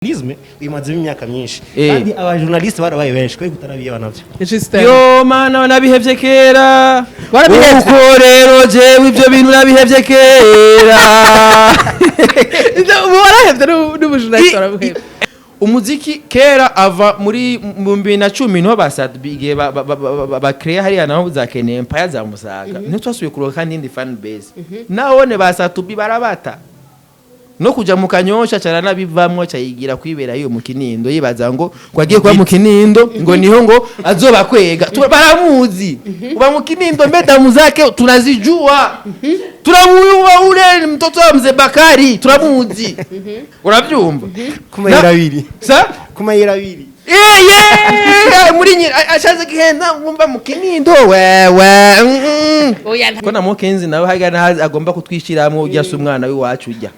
journalisme bimaze imyaka myinshi kandi aba journaliste barabaye benshi ko kutarabiye banavyo yo mana nabihevye kera uko rero jewe ivyo bintu nabihevye kera warahevye n'ubujournaliste warabuhevye umuziki kera ava muri 2010 niho basadbigiye bakreya hariya naho zakeneye empire za Musaga niho twasubiye kuroka kandi indi fan base nahone basatubi barabata no kuja mu Kanyosha cyara nabivamwo cyayigira kwibera iyo mu Kinindo yibaza ngo kwagiye kwa mu Kinindo ngo niho ngo azoba kwega baramuzi uba mu Kinindo mbeda muzake tunazijua turamuyuwa ule mtoto wa mzee Bakari turamuzi uravyumva kumayira abiri sa kumayira abiri muri ashaze gihenda ngumva mu Kinindo wewe ko na Mokenzi nawe haga agomba kutwishiramwe ujya se umwana w'iwacu ujya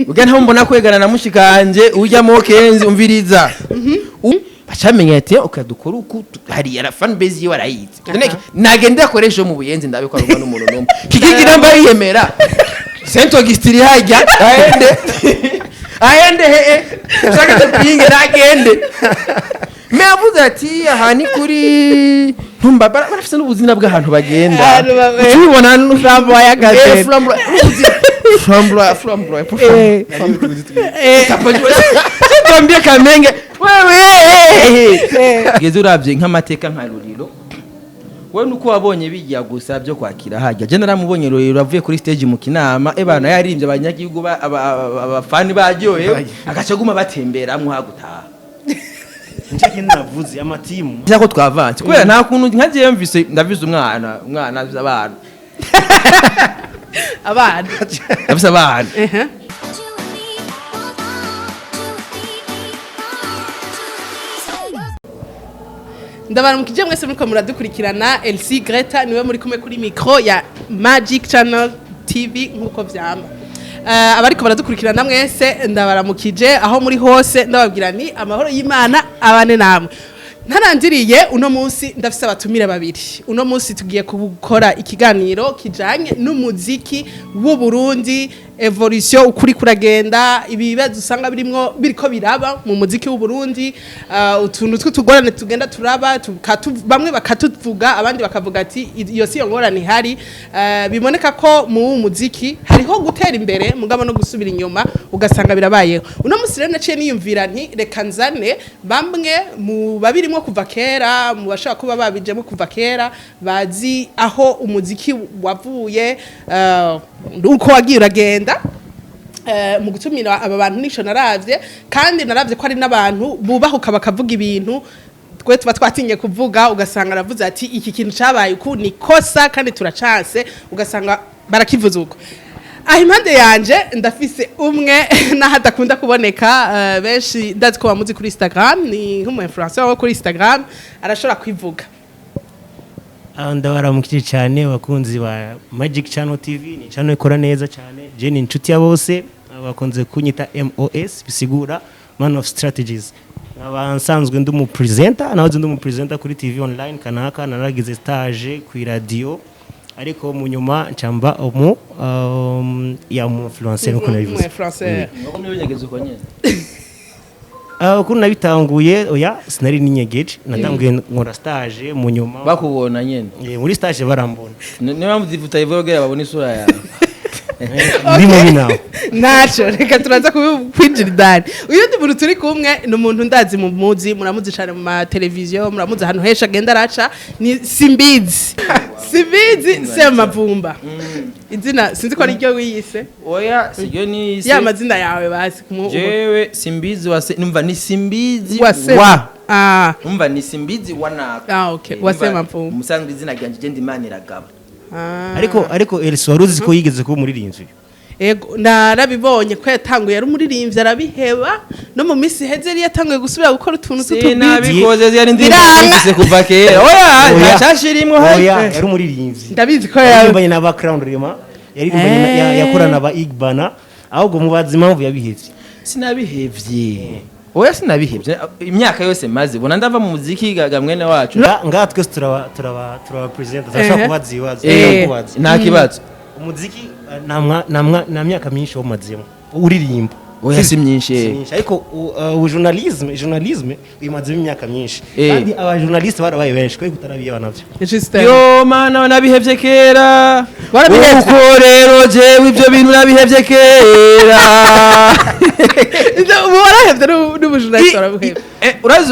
uga nta mbona kwegana na mushikanje ujya Mokenzi umviriza bacamenye ati ukadukora uku hari ya fan base yi warayizi nagende akoresha mu buyenzi ndabikwa rumwe n'umuntu numwe kikigi namba yemera Saint Augustine hajya aende shaka tupinge nagende meavuze ati ahani kuri ntumba barafise n'ubuzina bw'ahantu bagenda ukibona n'uframbo yagaze frambo tambye kamenge wewe geze uravye nk'amateka nka Ruriro we nuko wabonye bijya gusa byo kwakira hajya je naramubonye Ruriro avuye kuri stage mu Kinama ebana yaririmbye abanyagihugu abafani baryoye agaca guma batemberamwe hagutaha njye navuze amatimu cyako twavanze kubera nta kuntu nkagiye mvise ndavize umwana avize abana avize abana ndabaramukije mwese muriko muradukurikirana LC Greta niwe muri kumwe kuri micro ya Magic Channel TV nkuko vyama abariko baradukurikirana mwese ndabaramukije aho muri hose ndababwira ni amahoro y'Imana abane namwe ntarangiriye uno munsi ndafise abatumire babiri uno munsi tugiye gukora ikiganiro kijanye n'umuziki w'u Burundi evolution ukuri kuragenda ibibazo usanga biriko biraba mu muziki w'u Burundi utuntu tw'utugorane tugenda turaba bamwe bakatuvuga abandi bakavuga ati iyo si ngorane hari biboneka ko mu muziki hariho gutera imbere mugabo no gusubira inyuma ugasanga birabayeho uno munsi rero naciye niyumvira nti reka nzane bamwe mu babirimo kuva kera mu bashaka kuba babijemo kuva kera bazi aho umuziki wavuye uko wagiye uragenda mu gutumira aba bantu nisho naravye kandi naravye ko ari n'abantu bubahuka bakavuga ibintu twe tuba twatinye kuvuga ugasanga aravuze ati iki kintu cabaye uku ni kosa kandi turacase ugasanga barakivuza uko impande yanje ndafise umwe naho adakunda kuboneka benshi ndazi ko bamuzi kuri Instagram ni nk'umu influencer wo kuri Instagram arashobora kwivuga ndabaramukije cyane abakunzi ba Magic Channel TV ni channel ikora neza cyane je ni inshuti ya bose bakunze kunyita MOS bisigura man of strategies abansanzwe ndumu presenter naho ndumu presenter kuri TV online kanaka naragize stage ku radio ariko mu nyuma ncamba ya mu influencer uko nabivuze nuko mubigeze uko nyene uko nabitanguye oya sinari ninyegeje natanguye nkora stage mu nyuma bakubona nyene muri stage barambona niba muzivuta ivogera babona isura yawe ndimo binaho naco reka turaza kwinjira indani uyu ndi muntu turi kumwe ni umuntu ndazi mu muzi muramuzi cyane mu ma televiziyo muramuzi ahantu hesha agenda araca ni Simbizi Semavumba izina sinzi ko ari ryo wiyise oya siryo ni ya mazina yawe basi jewe Simbizi numva ni Simbizi numva ni Simbizi wanaka okay Semavumba umusanzwe izina ryanje je ndimana iragaba ariko Elsie waruzi ko yigeze kuba umuririmbyi ego narabibonye ko yatanguye ari umuririmbyi arabiheba no mu minsi heze yari yatanguye gusubira gukora utuntu tw'utubiti nabikoze yari ndimvise kuva kera oya cyashirimwe yari umuririmbyi ndabizi ko yarimbanye na background rema yarimbanye yakorana ba Igbana ahubwo mubazi impamvu yabihevye sinabihevye oya sinabihevye imyaka yose maze bona ndava mu muziki gamwene wacu ngatwe turaba presenter zashaka kubaza ibibazo nta kibazo umuziki na myaka myinshi wo mazemo uririmba oya si myinshi myinshi ariko journalisme bimaze imyaka myinshi Eh. kandi aba journaliste barabaye benshi ko utarabiye navyo Justin. yo mana nabihevye kera Warabihevye? uko rero jewe ivyo bintu nabihevye kera Ubu warahevye n'ubujurnaliste warabuhevye.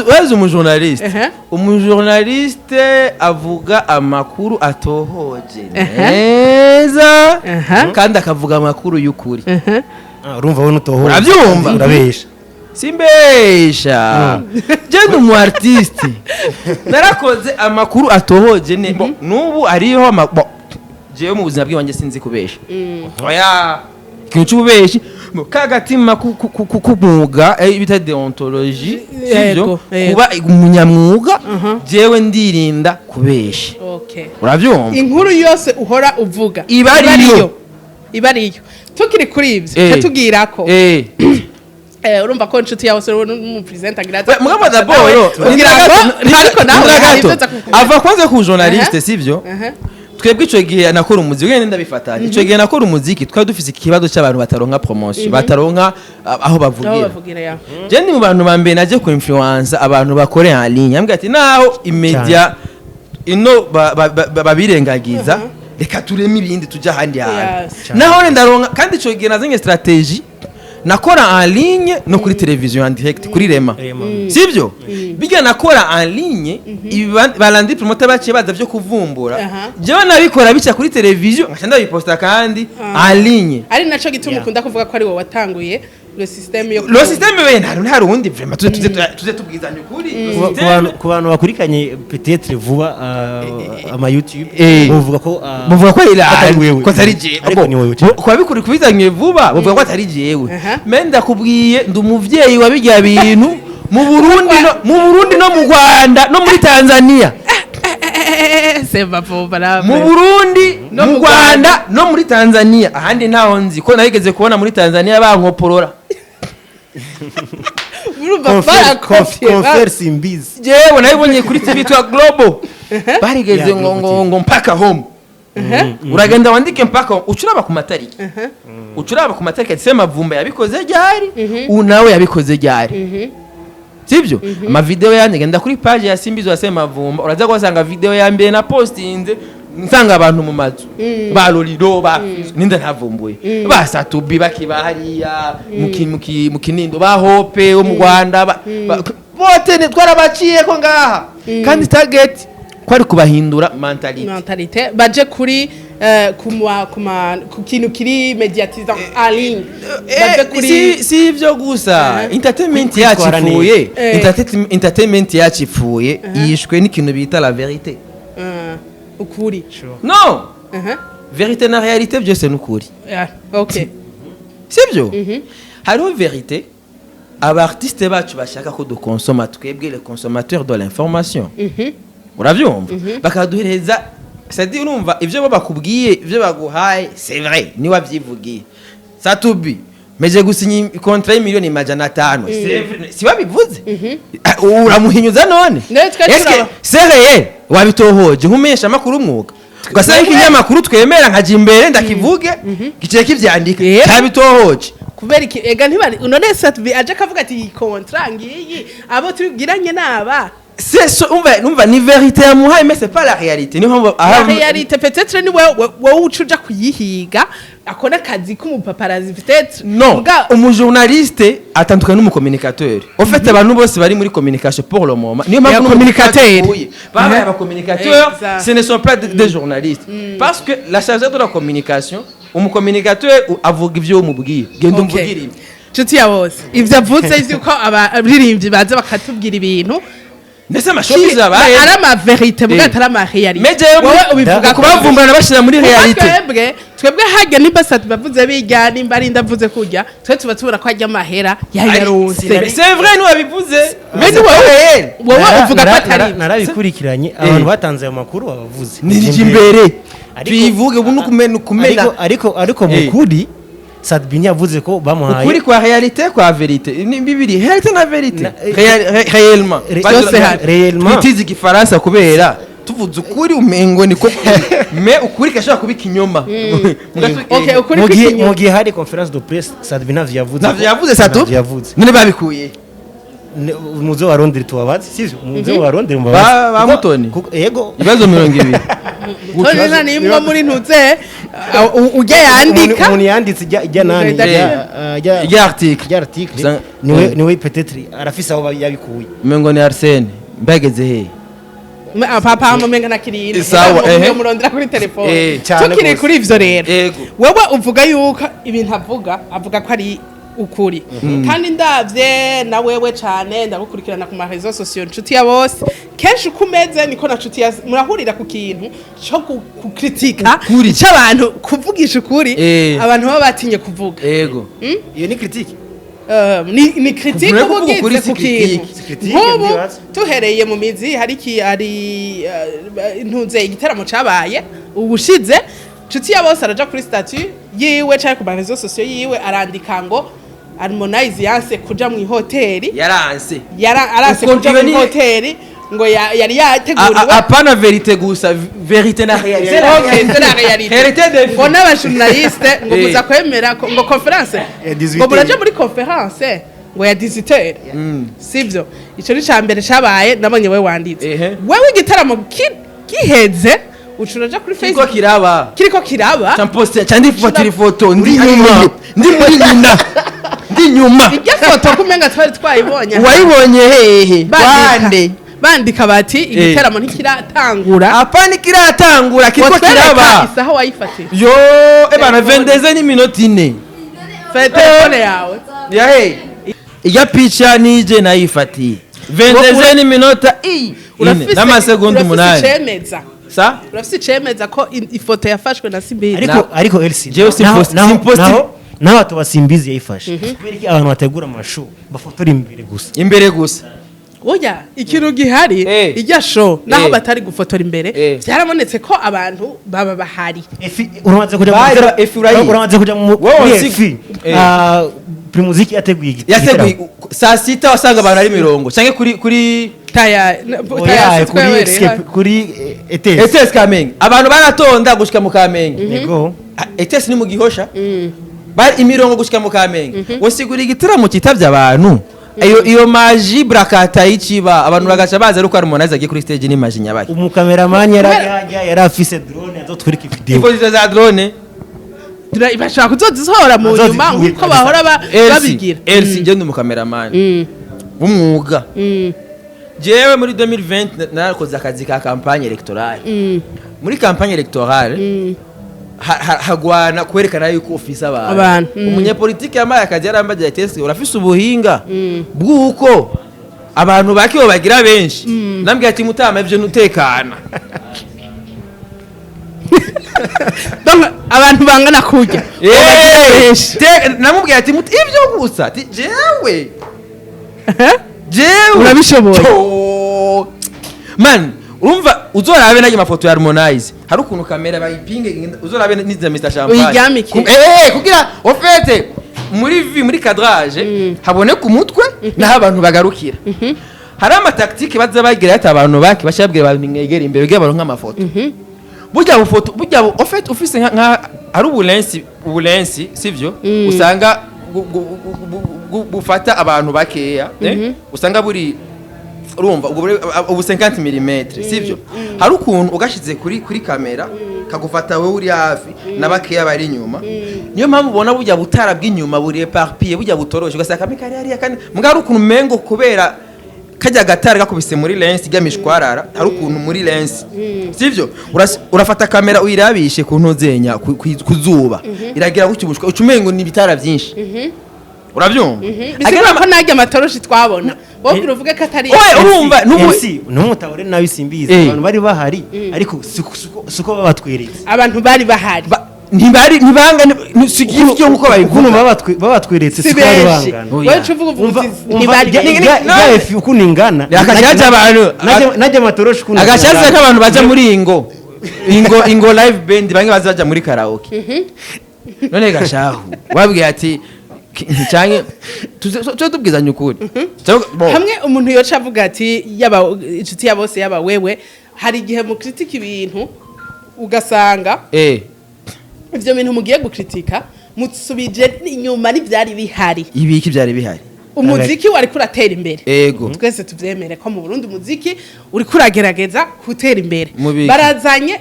urazi umujournaliste Ehe. umujournaliste avuga amakuru atohoje neza kandi akavuga amakuru y'ukuri urumva wowe nutoho Uravyumva? urabesha simbesha je ndi umu artiste narakoze amakuru atohoje n'ubu ariho jewe mu buzima bw'iwanjye sinzi kubesha oya ikintu c'ububeshi kagatima k'umwuga bita deontologie sivyo kuba umunyamwuga jewe ndirinda kubesha Okay. uravyumva Inkuru yose uhora uvuga Iba ariyo. iba ariyo tukiri kuri ivyo Eh. tubwira ko urumva ko inshuti yawe se n'umupresenter agira ati mugabo d'abord kugira ngo ariko nawe gato ava kwanza ku journaliste sivyo twebwe ico gihe nakora umuziki ngene ndabifatanya ico gihe nakora umuziki twari dufise ikibazo cy'abantu bataronka promotion bataronka aho bavugira je ndi mu bantu bambere naje ku influence abantu bakore en ligne ambwa ati naho imedia ino babirengagiza reka tureme ibindi tujya handi hantu naho ndaronka kandi ico gihe nazanye strategie nakora en ligne no kuri television en direct kuri Rema sivyo bijya nakora en ligne balandi promoter baciye baza byo kuvumbura jewe nabikora bica kuri television ngashanda biposta kandi en ligne ari naco gituma ukunda kuvuga ko ari wowe watanguye le système yo lo système we nta rundi vraiment tuze tubwizanye ukuri ku bantu bakurikanye peut-être vuba ama YouTube bavuga ko ko atari jewe ariko ni wowe kwa bikuri kubizanye vuba bavuga ko atari jewe me ndakubwiye ndi umuvyeyi wa bijya bintu mu Burundi no mu Rwanda no muri Tanzania mu Burundi no mu Rwanda no muri Tanzania ahandi ntaho nzi ko narigeze kubona muri Tanzania bankoporora conference imbizi jewe nabibonye kuri TV twa Global barigeze ngo mpaka home uragenda wandike mpaka ucuraba ku matariki ucuraba ku matariki ati sema Vumba yabikoze ryari unawe yabikoze ryari sivyo ama video yanjye genda kuri page ya Simbizo ya Sema Vumba uraza gusanga video ya mbere na postinze nsanga abantu mu mazu ba Loliro ba ninda ntavumbuye ba Satubi bakibahariya mu Kinindo ba Hope wo mu Rwanda bote ne twarabaciye ko ngaha kandi target kwari kubahindura mentalite baje kuri ku kintu kiri mediatisant en ligne baje kuri si ivyo gusa entertainment yacifuye yishwe n'ikintu bita la vérité ukuri non vérité na réalité byose n'ukuri okay sivyo hariho vérité aba artiste bacu bashaka ko dukonsoma twebwe les consommateurs de l'information uravyumva bakaduhereza c'est-à-dire urumva ivyo bakubwiye ivyo baguhaye c'est vrai ni wavyivugiye Satubi meje gusinya contrat y'imiliyoni 500 si wabivuze uramuhinyuza none c'est réel wabitohoje nkumesha makuru umwuga ugasanga ikinyamakuru twemera nkaje imbere ndakivuge gice kivyandika cyabitohoje kubera iki ega ntibari none Satubi aje kavuga ati contrat ngiyi abo tubigiranye naba umva ni vérité ya muhaye mais c'est pas la réalité la réalité peut-être ni wowe ucuja kuyihiga akona kazi k'umupaparazi peut-être non umujournaliste atandukanye n'umucommunicateur en fait abantu bose bari muri communication pour le moment niyo mpamvu communicateur baba aba communicateur ce ne sont pas des journalistes parce que la chargée de la communication umucommunicateur avuga ivyo umubwiye genda umvugire nshuti ya bose ivyo avutse yuko abaririmbyi baza bakatubwira ibintu ndetse amashobiza baye ari ama vérité muga atari ama réalité wowe ubivuga ko bavumbana bashira muri réalité twebwe hajya nimba Satubi bavuze bijya nimba ari ndavuze kujya twe tuba tubura ko hajya amahera yayaronse c'est vrai nous abivuze mais wowe uvuga ko atari narabikurikiranye abantu batanze ayo makuru bavuze ni imbere tuyivuge ubu nukumena ariko mukuri Satubi yavuze ko bamuhaye ukuri kwa réalité kwa vérité ni bibiri réalité na vérité réellement réellement twitize igifaransa kubera tuvuze ukuri umengo niko me ukuri kashobora kuba ikinyoma Okay, ukuri mu kw'ikinyoma. gihe hari conference de presse Sadbi navyo yavuze navyo yavuze Satu Navyo yavuze none babikuye muzo warondera tubabazi sivyo muzo warondera Ba Mutoni? yego ibibazo 20 Tone nta nimwe muri ntuze ujya yandika umuntu yanditse ijya nani ya article ijya article Usanga- niwe peut-être arafise aho yabikuye umengo ni Arsene mbageze he papa mumenga na kirindi Sawa, ehe. murondera kuri telefone cyane tukiri gose. kuri ivyo rero Yego. wewe uvuga yuko ibintu avuga ko ari ukuri kandi ndavye na wewe cane ndagukurikirana ku marezo sosiyo nshuti ya bose kenshi uko umeze niko na nshuti ya murahurira ku kintu cyo kukritika Kuri. cy'abantu kuvugisha ukuri abantu baba batinye kuvuga yego iyo ni critique ni critique Kuvuga ko ubugize ukuri si ku kintu si critique, nk'ubu ndibaza. tuhereye mu mizi hari ntuze igitaramo cabaye ubushize nshuti ya bose araja kuri statut yiwe cyangwa ku marezo sosiyo yiwe arandika ngo Harmonize yanse kuja mu ihoteli yaranse aranse Uko kuja iyo mu ni- ihoteli ngo yari yateguriwe apana verite gusa verite na realite Okay, c'est la réalité. Réalité des Ngo n'abajournaliste ngo Eh. muza kwemera ngo conference Ya 18 ngo muraje muri conference ngo ya 18 sivyo ico ni cambere cabaye nabonye we wanditse Ehe. wewe igitaramo giheze ucuraja kuri kiko Facebook kiraba kiriko kiraba champoste cyandi fatira ifoto ndi Uri nyuma inyuma. ndi muri nyina ndi nyuma irya foto kumenga twari twayibonye wayibonye hehe bande bandika bati igitaramo ntikiratangura apana kiratangura kiko watwereka kiraba isaha wayifatiye yo ebana vendeze ni minota 4 fe telefone yawe ya he iya picha nije nayifatiye vendeze ni minota n'amasegonda 8 icemeza sa urafise icemeza ko ifoto yafashwe na Sibiri ariko LC Jewe simposti naho atubasimbizi yayifashe kubera iki abantu bategura amashow bafotora imbere gusa imbere gusa oya ikintu gihari Eh. irya show naho Eh. batari gufotora imbere Eh. byarabonetse ko abantu baba bahari uramaze kuja Bari ba Efi urayizi. uramaze kuja mu Wowe si- Efi Eh. Primuziki yateguye yateguye saa sita wasanga abantu ari mirongo cyangwa kuri taya oya kuri escape kuri ETS ETS Kamenge abantu baratonda gushika mu Kamenge yego ETS ni mu Gihosha bari imirongo gushika mu Kamenge wasigura igitaramo kitavye abantu iyo maji brakata yiciba abantu bagaca baza ari uko Harmonize agiye kuri stage ni maji nyabaki umukameramani yari afise drone azotwereka video ifoto za drone bashaka kuzozisohora mu nyuma nkuko bahora babigira Elsi je ndi umukameramani w'umwuga jewe muri 2020 narakoze akazi ka campagne electorale muri campagne electorale hagwana kwerekana yuko ufise abantu umunyepolitike yamaye akazi yarambaje atese urafise ubuhinga bwuko abantu bakibo bagira benshi nambwiye ati mutama ivyo nutekana abantu bangana kurya namubwiye ati ivyo gusa ati jewe urabishoboye man urumva uzorabe nayo mafoto ya Harmonize hari ukuntu kamera bayipinge uzorabe niza Mr Champagne uyiryamike kugira ofete muri cadrage habone ku mutwe naho abantu bagarukira hari amataktike baza bagira ati abantu baki bashabwira abantu mwegera imbere bwira abantu nk'amafoto burya bufoto burya ofete ufise nka ari ubulensi sivyo usanga bufata abantu bakeya usanga buri urumva ubu 50 mm sivyo hari ukuntu ugashize kuri kamera kagufata wewe uri hafi nabakeya bari inyuma niyo mpamvu ubona burya butara bw'inyuma buri eparpille burya butoroshe ugasaka mikari hariya kandi mbwa ukuntu mengo kubera kajya gatari gakubise muri lens igamishwarara hari ukuntu muri lens sivyo urafata kamera uyirabishe ku ntuzenya kuzuba iragira gukibushwa ucumengo ni bitara byinshi urabyumva bisigura ko najya amatoroshi twabona wowe uvuge ko atari urumva n'umutabure nawe simbizi abantu bari bahari ariko suko babatweretse abantu bari bahari ntibangane nsigiye nkuko babivuga babatweretse siko bari bangana wowe uvuga ntibari ya efi ukuntu ingana akashaje abantu najya amatoroshi ukuntu agashaje nk'abantu baja muri ingo live band bamwe bazaja muri karaoke none gashahu wabwiye ati cyane tubwizanye ukuri hamwe umuntu yoca avuga ati yaba inshuti ya bose yaba wewe hari igihe mukritika ibintu ugasanga ivyo bintu mugiye gukritika musubije inyuma n'ivyari bihari ibiki byari bihari umuziki wari kuratera imbere ego twese tuvyemere ko mu Burundi umuziki uri kuragerageza gutera imbere Mubiki. barazanye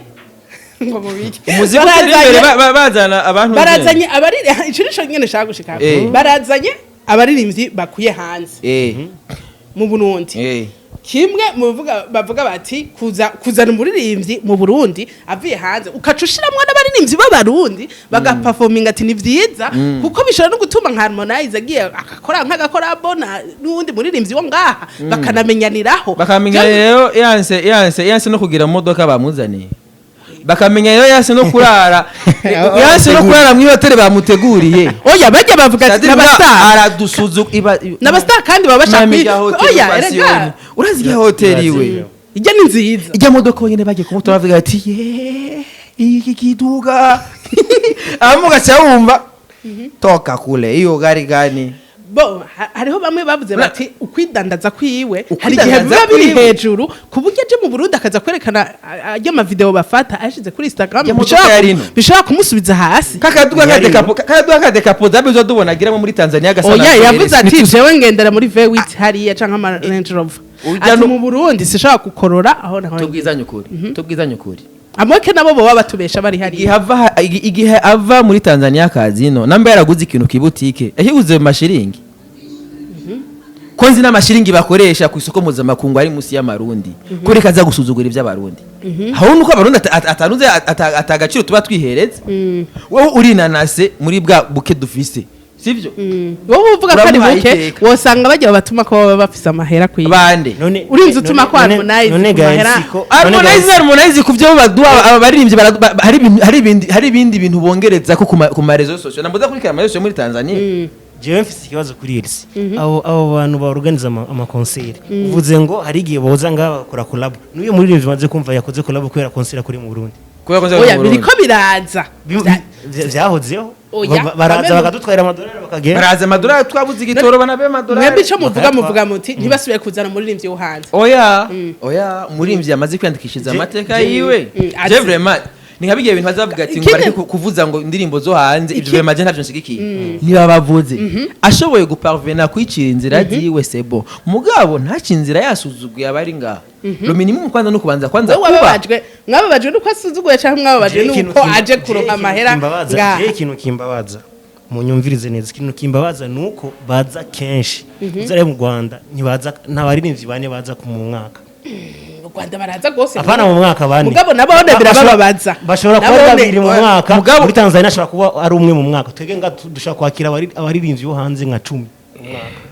ngo mubiki umuziki utera imbere bazana abantu barazanye abari ico nyene shaka gushika barazanye abaririmbyi bakuye hanze mu Burundi kimwe bavuga bati kuzana umuririmbyi mu Burundi avuye hanze ukacushiramwe n'abaririmbyi b'abarundi bagaperforminga ati ni vyiza kuko bishobora no gutuma nka Harmonize agiye akakora nk'agakorabo n'undi muririmbyi wo ngaha bakanamenyaniraho bakamenya rero yanse no kugira mu modoka bamuzaniye bakamenya rero yanse no kurara mu hoteli bamuteguriye oya bajya bavuga ati n'abastar n'abastar kandi baba bashaka oya erega urazi ya hoteli iwe ijya ni nziza ijya modoka nyene bagiye kumutora bavuga ati iki kiduga amuga cyawumva toka kule iyo gari gani bo hariho bamwe bavuze bati ukwidandaza kwiwe hari igihe biba biri hejuru ku buryo aje mu Burundi akaza kwerekana ajya ama video bafata ashize kuri Instagram bishaka kumusubiza hasi kakaduga ka dekapo dabizo dubona gira muri Tanzania gasana oya yavuze ati jewe ngendera muri V8 hariya canka ama Range Rover ati mu Burundi sishaka gukorora aho naho tubwizanye ukuri amweke nabo bo batubesha bari hari igihe ava muri Tanzania kazino namba yaraguze ikintu kibutike yahibuze mashiringi konzi n'amashiringi bakoresha ku isoko mpuzamakungu ari musi y'amarundi kuri kaza gusuzugura iby'abarundi hawo nuko abarundi atanuze atagaciro tuba twihereze wowe urinanase muri bwa buke dufise sivyo wowe uvuga ko ari buke wosanga bajya batuma ko baba bafise amahera kwiye bande urinze utuma ko Harmonize kuvyo baduha abaririmbyi hari ibindi bintu bongereza ko ku marezo social namboza kuri kamera yo muri Tanzania jewe mfise ikibazo kuri Elsi abo bantu baorganiza ama concert uvuze ngo hari igihe boza ngaha bakora collab n'uyo muririmbyi maze kumva yakoze collab kubera concert kuri mu Burundi oya biriko biraza vyahozeho baraza bakadutwara amadolari bakagenda baraza amadolari twabuze igitoro banabe amadolari mwebwe ico muvuga muti ntibasubiye kuzana umuririmbyi wo hanze oya umuririmbyi yamaze kwiyandikishiza amateka yiwe je vraiment ninkabigiye ibintu bazavuga ati ngo bareke kuvuza ngo indirimbo zo hanze ibyo vraiment je ntavyo nshigikiye niba bavuze ashoboye guparvenir kwicira inzira yiwe sebo mugabo ntakinzira yasuzuguye abari ngaha lo minimum kwanza no kubanza kuba mwababajwe nuko asuzuguye cyangwa mwababajwe nuko aje kuronka amahera ngaha ikintu kimbabaza munyumvirize neza ikintu kimbabaza nuko baza kenshi uzare mu Rwanda ntibaza ntabaririmbyi bane baza ku mu mwaka Rwanda baraza gose apana mu mwaka bane mugabo nabone birababaza bashobora kuba babiri mu mwaka muri Tanzania ashobora kuba ari umwe mu mwaka twege nga dushaka kwakira abaririmbyi bo hanze nka 10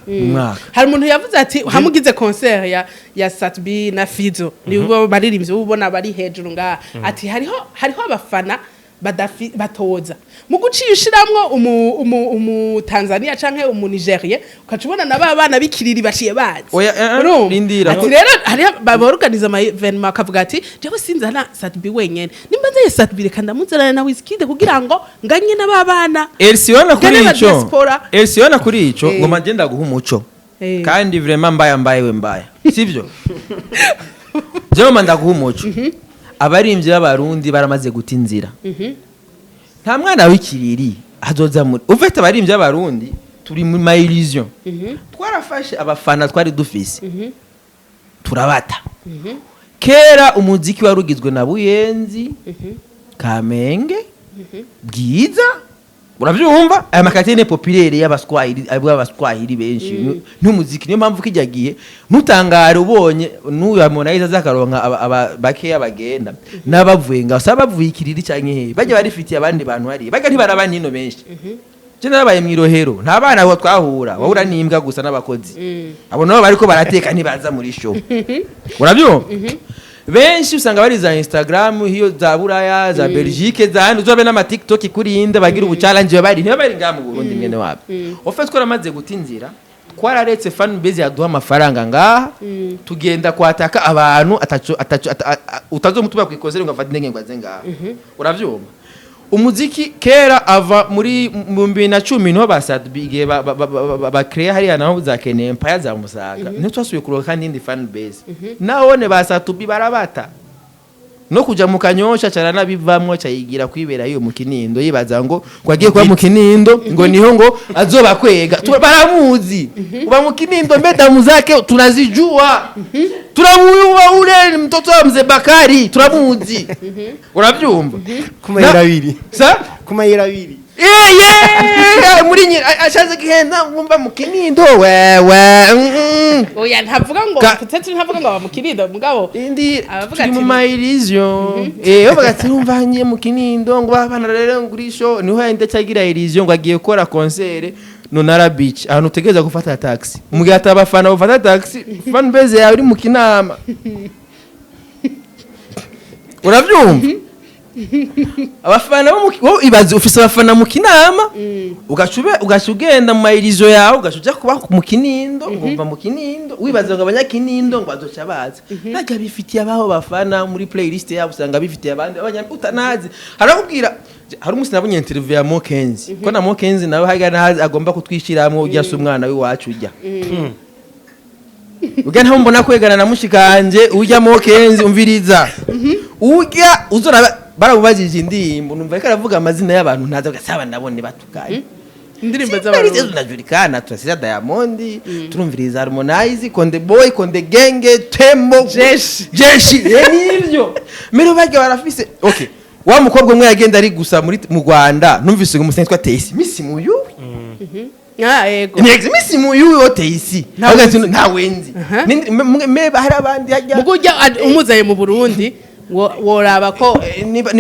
mu mwaka hari umuntu yavuze ati hamugize concert ya Satbi na Fizo nibo baririmbyi ubona bari hejuru nga ati hariho abafana batoza mu guciye ushiramwo umu Tanzania canke umu Nigeria ukacubona nabana bikiriri baciye bazi indira ati rero hari baborganiza ama evenement akavuga ati jewe sinzana Satbi wenyene nimba nze Satbi reka ndamuzana na Wizkid kugira ngo nganye nababana Elsiona kuri ico ngoma ngenda guha umuco kandi vraiment mbaya sivyo jewe manda guha umuco abarimbyi b'abarundi baramaze guta inzira nta mwana w'ikiriri azoza muri ufite abarimbyi b'abarundi turi mu ma illusion twarafashe abafana twari dufise turabata kera umuziki warugizwe na Buyenzi Kamenge Bwiza uravyumva aya makatene populaire y'abaswahili benshi n'umuziki niyo mpamvu kijyagiye nutangara ubonye n'uyu Harmonize azakaronka bake y'abagenda nabavuye nga sabavuye ikiriri cyanke he bajya barifitiye abandi bantu hari baga ntibarabana ino benshi je narabaye mwirohero nta bana aho twahura wahura n'imbwa gusa n'abakozi abo nabo bariko barateka ntibaza muri show uravyumva benshi usanga bari za Instagram hiyo za Buraya za Belgique za hano uzobe n'ama TikTok kuri inde bagira ubu challenge bari nga mu Burundi mwene wabo ofete ko ramaze gutinzira twararetse fan base yaduha amafaranga ngaha tugenda kwataka abantu utazomutuba kwikoze ngo afate ndenge ngo azenga uravyumva umuziki kera ava muri 2010 niho basadbigiye ba create hariya naho za Kenya Empire za Musaga niho twasubiye kuroka kandi indi fan base nawone basatubi barabata no kuja mu kanyosha cara nabivamwo cayigira kwibera iyo mu Kinindo yibaza ngo kwagiye kuba mu Kinindo ngo niho ngo azoba kwega baramuzi uba mu Kinindo damu zake tunazijua turamuyuwa ule mtoto wa mzee Bakari turamuzi uravyumva kumayira abiri sa kumayira abiri muri nyine ashaze gihenda ngumva mu Kinindo wewe oya ntavuga ngo tutetse ntavuga ngo aba mu Kinindo mugabo indi abavuga turi mu ati mairizion bavuga ati umva ngiye mu Kinindo ngo abana rero ngurisho niho yende cyagira irizion ngo agiye gukora concert Nonara Beach ahantu utegereza gufata taxi mugihe atabafana bafata taxi fan base yawe uri mu Kinama uravyumva abafana bo ibaze ufise abafana mu Kinama ugashugenda mu mayirizo yawe ugashuja kuba mu Kinindo ngumva mu Kinindo wibaze ngo abanyakinindo ngo azoca baza naga bifitiye abaho bafana muri playlist yabo usanga bifitiye abandi utanazi harakubwira hari umunsi nabonye interview ya Mokenzi ko na Mokenzi nawe haga nazi agomba kutwishiramwe ujya se umwana w'iwacu ujya ujya ntaho mbona kwegana na mushikanje ujya Mokenzi umviriza ujya uzora barabubajije indirimbo numva reka aravuga amazina y'abantu ntaza gasaba nabone batukaye indirimbo z'abantu tunajurikana turasiza Diamond turumviriza Harmonize Konde Boy Konde Genge Tembo Jeshi nivyo mero bajya barafise okay wa mukobwa umwe yagenda ari gusa mu Rwanda numvise ngo umusentwa Tesi misi muyu yego ni misi muyu Otesi nta wenzi me hari abandi hajya mugujya umuzaye mu Burundi woraba ko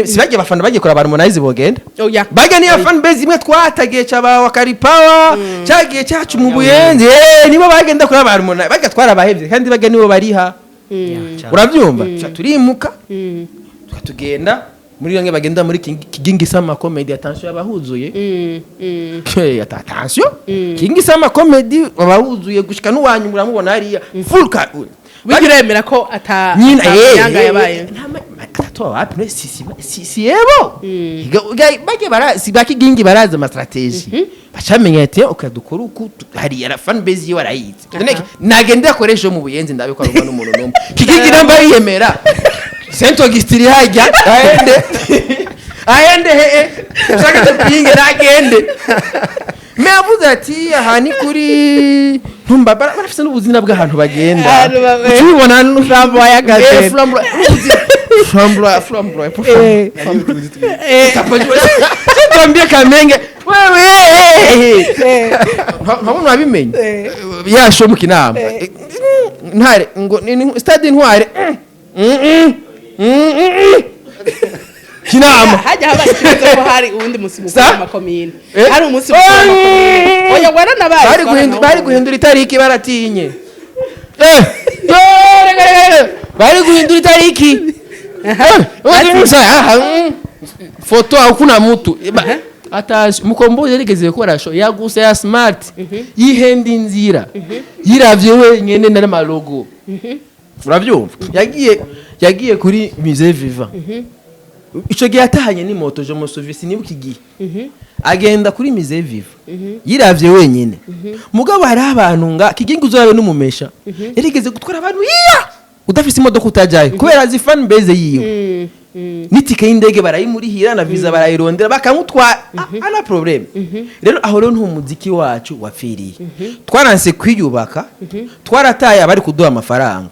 sibajye abafana bagiye kora Harmonize bogenda oya baga ni fan base imwe twatagiye caba wa Karipawa cyagiye cyacu mu Buyenzi nibo bagenda kora Harmonize baga twarabahevye kandi baga nibo bariha uravyumva turimuka tukatugenda muri yange bagenda muri Kingi Sama Comedy attention abahuzuye attention Kingi Sama Comedy abahuzuye gushika n'uwanyu muramubona hariya full car bigiremera ko nyina yanga yabaye atatoa wapi si yebo bage barazi bakigingi baraza ama strategy bacamenye ati ukadukora uku hari ya fan base yi warayize nagende akoresha mu Buyenzi ndabiko arumva n'umuntu numwe kigingi namba yemera Saint Augustine hajya aende shaka tupinge nagende mevuze ati ahani kuri ntumba barafise n'ubuzina bw'ahantu bagenda ukibona n'uframbo yagaze frambo tambie Kamenge wewe ntabona wabimenye yasho mu Kinama ntare ngo stade ntware Kinama hajya habaye ikibazo ko hari uwundi musi mukuru w'amakomine hari umunsi mukuru w'amakomine oya waranabaye bari guhindura itariki baratinye bari guhindura itariki foto hakuna mtu atazi mukombozi yarigeze gukora show yaguse ya smart yihenda inzira yiravye wenyene n'amalogo uravyumva yagiye kuri Musée Vivant ico gihe atahanye ni moto je mu service nibuka igihe agenda kuri Musée Vivant yiravye wenyene mugabo hari abantu nga kigingi uzorabe n'umumesha yarigeze gutwara abantu udafise imodoka utajaye kubera azi fan base yiyo nitike y'indege barayimurihira na visa barayirondera bakamutwara ana problem rero aho rero ntumuziki wacu wapfiriye twaranse kwiyubaka twarataye abari kuduha amafaranga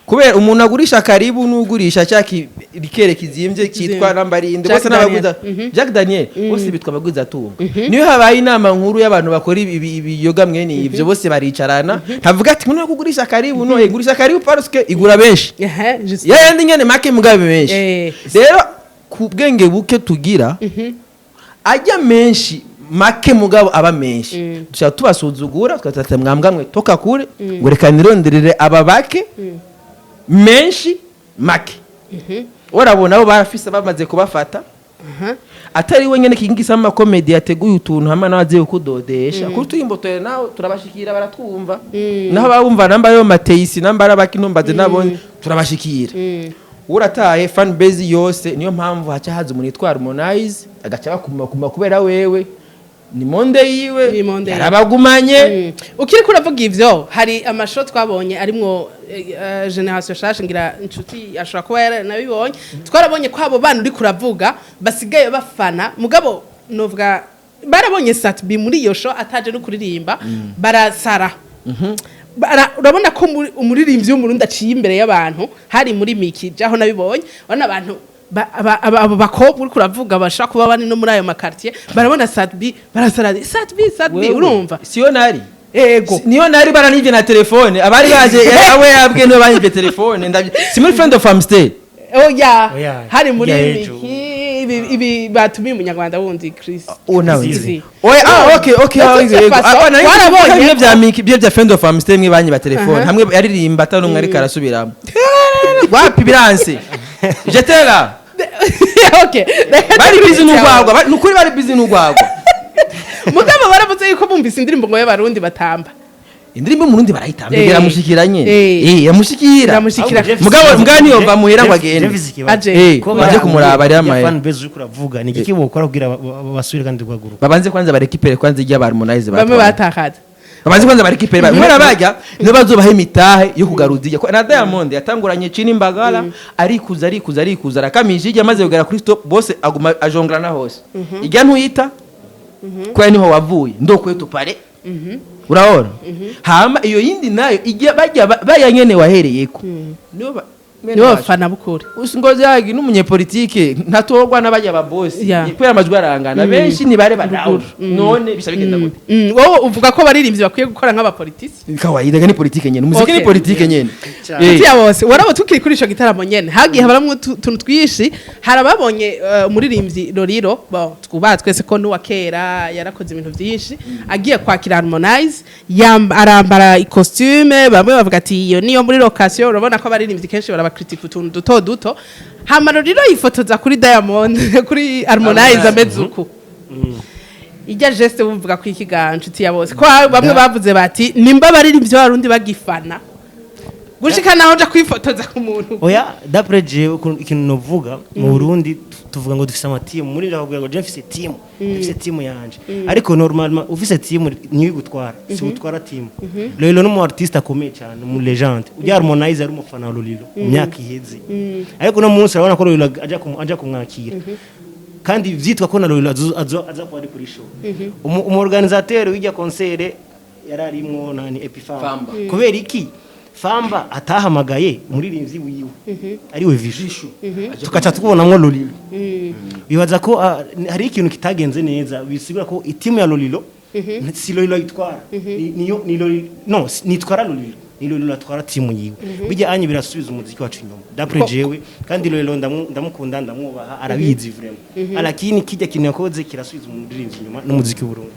kubera umuntu agurisha karibu n'ugurisha cyaki rikere kizimbye cyitwa nambarinde bose n'abaguza Jack Daniel bose bitwa abaguza tunga niyo habaye inama nkuru y'abantu bakora ibiyoga mwene ivyo bose baricarana ntavuga ati muno kugurisha karibu no igurisha karibu parce que igura benshi yandi nyene make mugabe benshi rero ku bwenge buke tugira ajya menshi make mugabo aba menshi dushaka tubasuzugura twatata mwambwamwe toka kure ngo reka nironderere aba bake menshi make urabona abo barafise bamaze kubafata atari wenyene Kingi Sama Comedy yateguye utuntu hamwe n'abaze kudodesha kuri tuyimbotoye naho turabashikira baratwumva naho bawumva namba yo Mateisi namba arabaki nombaze nabone turabashikira urataye fan base yose niyo mpamvu haca haza umuntu yitwa Harmonize agaca bakuma kubera wewe ni monde Ni yiwe monde yarabagumanye ukiri kuravuga ivyo hari amasho twabonye arimwo generation shasha ngira inshuti ashobora kuba yaranabibonye twarabonye ko abo bana uri kuravuga basigaye bafana mugabo novuga barabonye Satbi muri iyo show ataje no kuririmba barasara urabona ko umuririmbyi w'umurundi aciye imbere y'abantu hari muri Miki jaho nabibonye wana abantu abo bakobwa uri kuravuga bashaka kuba bani no muri ayo makartier barabona Satbi barasara Satbi urumva siyo nari ego niyo nari baranivye na telefone abari baje awe yabwe no banivye telefone si muri friend of Amstel oya Oya, hari muri Ejo. Miki ibi batumiye umunyarwanda wundi Chris nawe Zizi. oya okay Warabonye ibyo bya Miki ibyo bya friend of Amstel mwe banyi ba telefone hamwe yaririmba atari umwe ariko arasubiramo wapi biranse jetera okay bari busy n'ugwagwa nukuri bari busy n'ugwagwa mugabo baravuze yuko bumvise indirimbo ngo y'abarundi batamba indirimbo murundi barayitambye yaramushikiranye yamushikira Iramushikira. mugabo niyo muhera ngo agende Aje. ko baje kumuraba ari amaye fan base uri kuravuga ni iki bokora kugira basubire kandi rwaguruka babanze kwanza barekipere kwanza ijya Harmonize bamwe batakaza babanze kwanza barekipere mwera bajya niyo bazobaha imitahe yo kugaruza na Diamond yatanguranye chini mbagala arikuza arakamije ijya maze kugera kuri stop bose aguma ajongrana hose ijya ntuyita kwa niho wavuye ndokwetu pare uraona hama iyo yindi nayo ijya bajya bayanyene wahereyeko nibo bafana bukuri usingoze yagi n'umunyepolitike ntatogwa n'abajya ba boss Yeah. kwera amajwi arangana benshi ni bare badawu none bisabigenda gute wowe uvuga ko baririmbyi bakwiye gukora nk'abapolitisi kawaida ni politike nyene muziki ni Okay. politike nyene Tia bose warabo tukiri kuri ico gitaramo nyene hagiye habaramwe tuntu twishi harababonye umuririmbyi Lolilo bo twuba twese ko nuwa kera yarakoze ibintu byinshi agiye kwakira Harmonize arambara costume bamwe bavuga ati iyo niyo muri location urabona ko abaririmbyi kenshi barabakritika utuntu duto hama Lolilo yifotoza kuri Diamond kuri Harmonize amezuku ijya geste buvuga ko ikiganje tia bose ko bamwe bavuze bati nimba baririmbyi barundi bagifana gushika naho nja kwifotoza ku muntu oya d'après je ikintu novuga mu Burundi tuvuga ngo dufise amatimu muri ndavuga ngo je mfise timu yanje ariko normalement ufise timu niyo gutwara si utwara timu Lolilo no artiste akomeye cyane mu legende ujya Harmonize ari umufana wa Lolilo mu myaka iheze ariko no munsi urabona ko Lolilo aja kumwakira kandi vyitwa ko na Lolilo aza kuba ari kuri show umorganisateur w'ijya concert yararimwo nani Epifamba kubera iki Famba atahamagaye umuririmbyi wiwe ari we Vishu tukaca tukubonamwo Lolilo bibaza ko hari ikintu kitagenze neza bisigura ko itimu ya Lolilo si Lolilo itwara niyo ni Lolilo no nitwara Lolilo ni Lolilo atwara timu yiwe bijya anye birasubiza umuziki wacu inyuma d'après jewe kandi Lolilo ndamukunda ndamwubaha arabizi vraiment alakini kijya kintu yakoze kirasubiza umuririmbyi inyuma n'umuziki w'Uburundi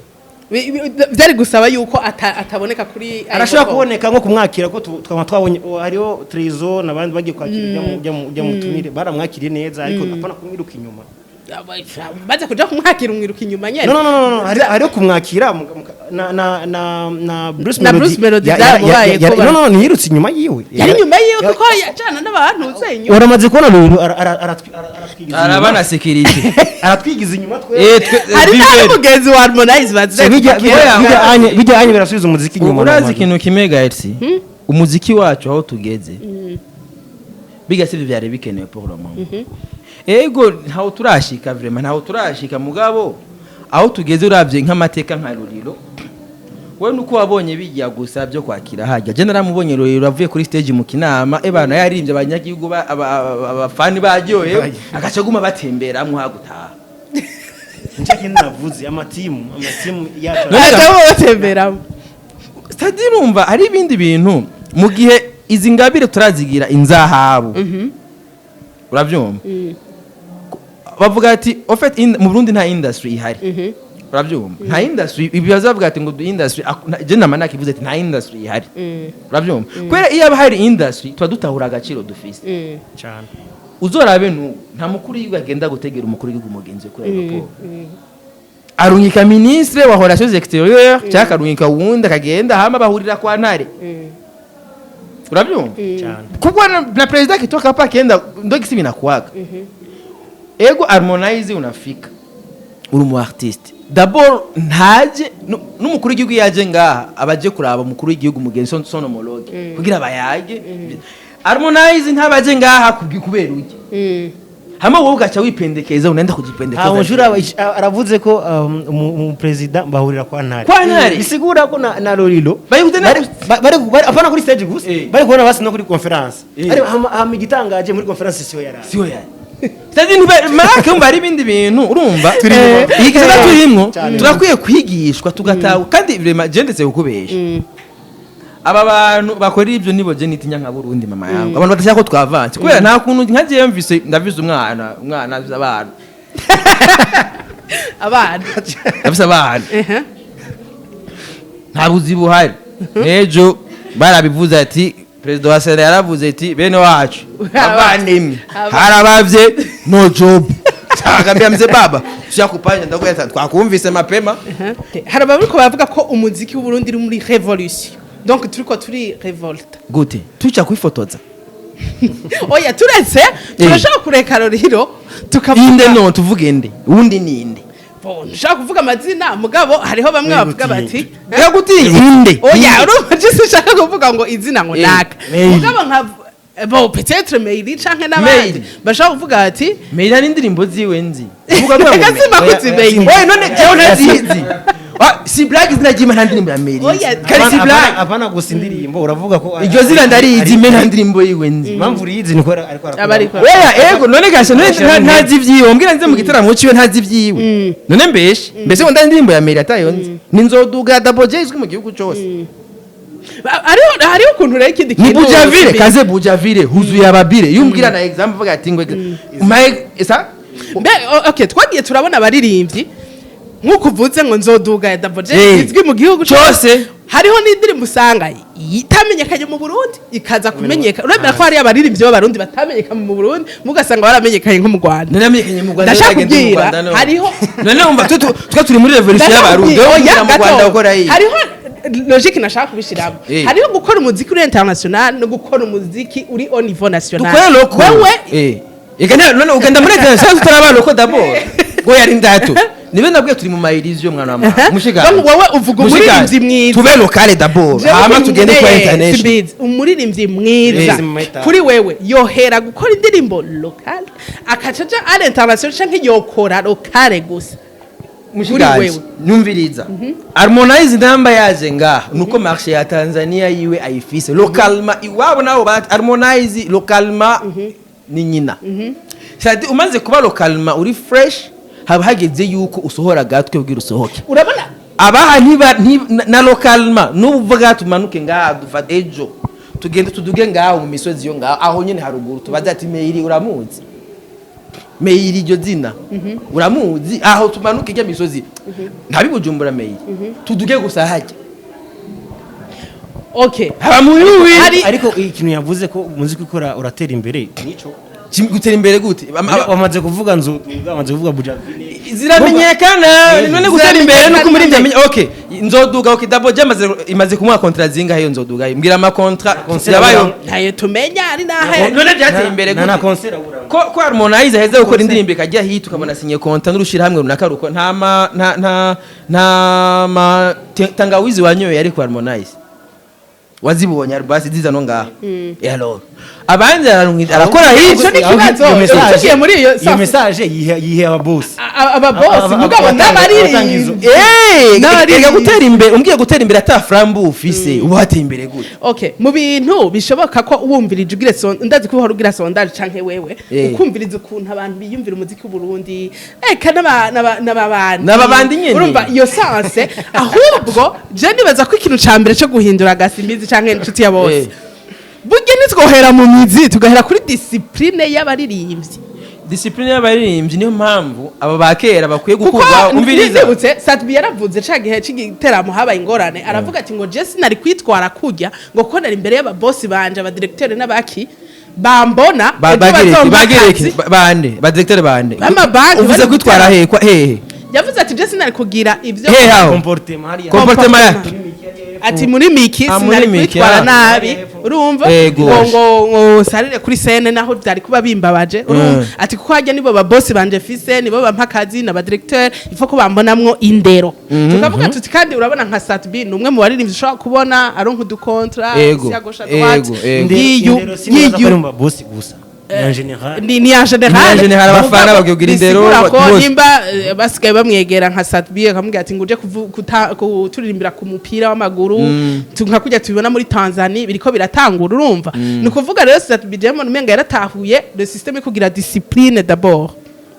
byari gusaba yuko ataboneka kuri arashobora kuboneka nko kumwakira ko twabonye hariho Trezo nabandi bagiye kwakira ujya mu tumire baramwakiriye neza ariko apana kumwiruka inyuma baza kuja kumwakira umwiruka inyuma nyene no hariho kumwakira na Bruce Melody byamubaye ko no ntiyirutse inyuma yiwe yari inyuma yiwe kuko yacana n'abantu uzenyu uramaze kubona Lolilo arabana security aratwigiza inyuma twe hari n'umugenzi wa Harmonize baze bijya anye birasubiza umuziki inyuma urazi ikintu kimega Elsi umuziki wacu aho tugeze biga sivyo byari bikenewe pour le moment ego ntaho turashika vraiment ntaho turashika mugabo aho tugeze uravye nk'amateka nka Lolilo wewe nuko wabonye bijya gusa byo kwakira hajya je naramubonye Lolilo avuye kuri stage mu Kinama ebana yarimbye abanyagihugu abafani baryoye agacaguma batemberamwe hagutaha nje kintu navuze amatimu yacu atabo batemberamo stadirumva ari ibindi bintu mu gihe izi ngabire turazigira inzahabu uravyumva bavuga ati en fait mu Burundi nta industry ihari uravyumva nta industry ibibazo bavuga ati ngo du industry je namana kivuze ati nta industry ihari uravyumva kwera iyo hari industry twa dutahura agaciro dufise cyane uzorabe nta mukuru yiwe agenda gutegera umukuru w'igihugu mugenzi kuri aeroport arunyika ministre wa relations extérieures cyaka arunyika wundi akagenda hama bahurira kwa ntare urabyumva cyane kubwo na president kitoka hapa kenda ndo kisi binakuaga ego Harmonize unafika uri umu artiste d'abord ntaje n'umukuru w'igihugu yaje ngaha abaje kuraba umukuru w'igihugu mugenzi son homologue kugira bayage Harmonize ntabaje ngaha kubera uki hama wowe ugaca wipendekeza unaenda kujipendekeza aho njura aravuze ko mu president bahurira kwa ntare bisigura ko na Lorilo bari apana kuri stage gusa bari kubona basi no kuri conference ari hama igitangaje muri conference siyo yari Tadi nube marake umva ari bindi bintu urumva igihe turimo turakwiye kwigishwa tugataha kandi vraiment gendetse ukubesha aba bantu bakora ibyo nibo je nitinya nka Burundi mama yangu abantu batashaka ko twavanze kubera nta kuntu nkagiye mvise ndavize umwana abana abisa abana nta buzi buhari nejo barabivuze ati President wa Sena yaravuze ati bene wacu abanimwe harabavye no job cyagambye mze baba cyakupanya ndakweta twakumvise mapema harababuri ko bavuga ko umuziki w'u Burundi uri muri revolution donc turiko turi revolte gute tuca kwifotoza oya turetse turashaka kureka Lorilo tukavuga inde no tuvuge inde undi ninde nshaka kuvuga amazina mugabo hariho bamwe bavuga bati yaguti inde oya urumva je shaka kuvuga ngo izina ngo naka mugabo nka bo peut-être Meiri canke n'abandi bashaka kuvuga ati Meiri ari indirimbo ziwe nzi uvuga ngo oya none jewe nazizi si blague zinajima nta ndirimbo ya Meiri kari si blague apana gusa indirimbo uravuga ko iryo zina ndarizi me nta ndirimbo yiwe nzi impamvu urizi niko ariko oya ego none gasha none ntazi vyiwe mbwira nze mu gitaramo ciwe ntazi vyiwe none mbese wenda indirimbo ya Meiri atayo nzi ninzoduga double J izwi mu gihugu cyose hariho ukuntu rero ikindi kintu ni Bujavire kaze Bujavire huzuye ababire yumbwira na example vuga ati ngo esa okay twagiye turabona abaririmbyi nkuko uvuze ngo nzoduga ya double J izwi mu gihugu cyose hariho n'indirimbo usanga itamenyekanye mu Burundi ikaza kumenyeka urabera ko hari abaririmbyi b'abarundi batamenyeka mu Burundi mugasanga baramenyekanye nko mu Rwanda namenyekanye mu Rwanda ndashakubwira hariho none umva twa turi muri revolution y'abarundi mu Rwanda ukora iyi hariho logique nashaka kubishiramo hariho gukora umuziki uri international no gukora umuziki uri au niveau national wewe none ugenda muri international tutarabana uko d'abord ngo yari ndatu nibe nabwiye turi mu mayirizo mwana wa mama mushiga wowe uvuga umuririmbyi mwiza tube locale d'abord hama tugende kwa international umuririmbyi mwiza kuri wewe yohera gukora indirimbo locale akacaja à l'international canke yokora locale gusa mushigaje nyumviriza Harmonize ndamba yaje ngaha nuko marché ya Tanzania yiwe ayifise localement iwabo nabo ba Harmonize localement ni nyina sadi umaze kuba localement uri fresh haba hageze yuko usohora gatwe ubwira usohoke urabona abaha na localement nuvuga tumanuke ngaha dufate ejo tugende tuduge ngaha mu misozi yo ngaha aho nyene haruguru tubaza ati Meiri uramuzi Meiri iryo zina uramuzi aho tumanuke ijya misozi ntabibujumbura Meiri tuduge gusa hajya okay ariko ikintu yavuze ko umuziki ukora uratera imbere nico gutera imbere gute wamaze kuvuga wamaze kuvuga Bujavire ziramenyekana none gutera imbere nuko muri ndamenye okay nzoduga okay double J imaze kumwa contrat zinga hiyo nzoduga mbwira ama contrat yabayo ntaye tumenya ari nahe none byateye imbere gute na concert abura ko Harmonize heze gukora indirimbo ikajya hit ukabona sinye contrat n'urushira hamwe runaka ruko nta tangawizi wanyoye ari kwa Harmonize wazibonye basi ziza no ngaha alors abanje arakora hico n'ikibazo tugiye muri iyo message yihe aba boss mugabo n'abari nariga gutera imbere umbwiye gutera imbere ata frambu ufise ubu hateye imbere gute okay mu bintu bishoboka ko uwumvirije ugire ndazi ko ugira sondage canke wewe ukumviriza ukuntu abantu biyumvira umuziki w'u Burundi n'ababandi nyene urumva iyo sanse ahubwo je nibaza ko ikintu cambere cyo guhindura gasimbizi canke inshuti ya bose burya nitwohera mu mizi tugahera kuri discipline y'abaririmbyi discipline y'abaririmbyi niyo mpamvu aba bakera bakwiye gukurwa umviriza Satbi yaravuze cagihe c'igiteramo habaye ingorane aravuga ati ngo Jesse nari kwitwara kujya ngo ko nari imbere y'aba boss banje aba directeur n'abaki bambona bagereke bande ba directeur bande uvuze kwitwara hehe yavuze ati Jesse nari kugira ivyo comportement ati muri miki Ah, muri sinari Miki, kwitwara ah. nabi urumva Ego. ngo sarire kuri sene naho byari kuba bimbabaje urumva ati kuko hajya nibo ba boss banje fise nibo bampa akazi na ba directeur ifo ko bambonamwo indero tukavuga tuti kandi urabona nka Satbi ni umwe mu baririmbyi ushobora kubona aronka udukontra Ego. ya gauche à droite Ego, ego. indero sinibaza ko ari mu babosi gusa en general ni ya general Ni ya general abafana bagira indero, bisigura ko bose. nimba basigaye bamwegera nka Satbi akamubwira ati nguje kuturirimbira ku mupira w'amaguru tunka kujya tubibona muri Tanzania biriko biratangura urumva ni ukuvuga rero Satbi Diamond umenga yaratahuye le système yo kugira discipline d'abord